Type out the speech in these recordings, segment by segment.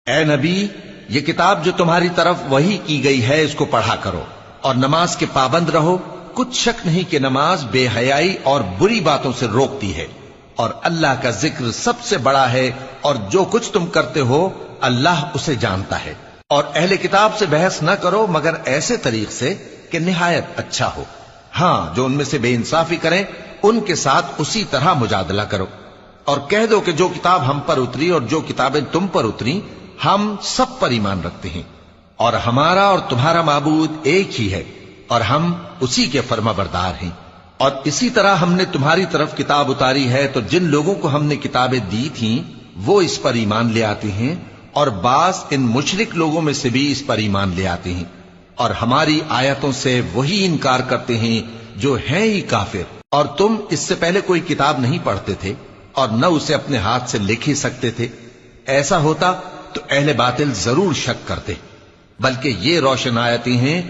اے نبی، یہ کتاب جو تمہاری طرف وحی کی گئی ہے اس کو پڑھا کرو اور نماز کے پابند رہو۔ کچھ شک نہیں کہ نماز بے حیائی اور بری باتوں سے روکتی ہے، اور اللہ کا ذکر سب سے بڑا ہے، اور جو کچھ تم کرتے ہو اللہ اسے جانتا ہے۔ اور اہل کتاب سے بحث نہ کرو مگر ایسے طریق سے کہ نہایت اچھا ہو۔ ہاں، جو ان میں سے بے انصافی کریں ان کے ساتھ اسی طرح مجادلہ کرو، اور کہہ دو کہ جو کتاب ہم پر اتری اور جو کتابیں تم پر اتری ہم سب پر ایمان رکھتے ہیں، اور ہمارا اور تمہارا معبود ایک ہی ہے، اور ہم اسی کے فرما بردار ہیں۔ اور اسی طرح ہم نے تمہاری طرف کتاب اتاری ہے تو جن لوگوں کو ہم نے کتابیں دی تھیں وہ اس پر ایمان لے آتے ہیں، اور بعض ان مشرک لوگوں میں سے بھی اس پر ایمان لے آتے ہیں، اور ہماری آیتوں سے وہی انکار کرتے ہیں جو ہیں ہی کافر۔ اور تم اس سے پہلے کوئی کتاب نہیں پڑھتے تھے اور نہ اسے اپنے ہاتھ سے لکھ ہی سکتے تھے۔ ایسا ہوتا تو اہل باطل ضرور شک کرتے، بلکہ یہ روشن آیتیں ہیں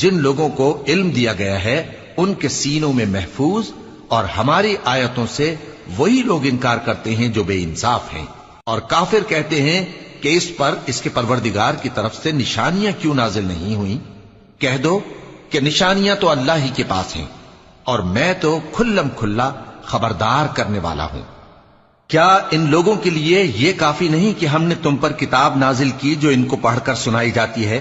جن لوگوں کو علم دیا گیا ہے ان کے سینوں میں محفوظ، اور ہماری آیتوں سے وہی لوگ انکار کرتے ہیں جو بے انصاف ہیں۔ اور کافر کہتے ہیں کہ اس پر اس کے پروردگار کی طرف سے نشانیاں کیوں نازل نہیں ہوئیں؟ کہہ دو کہ نشانیاں تو اللہ ہی کے پاس ہیں، اور میں تو کھلم کھلا خبردار کرنے والا ہوں۔ کیا ان لوگوں کے لیے یہ کافی نہیں کہ ہم نے تم پر کتاب نازل کی جو ان کو پڑھ کر سنائی جاتی ہے؟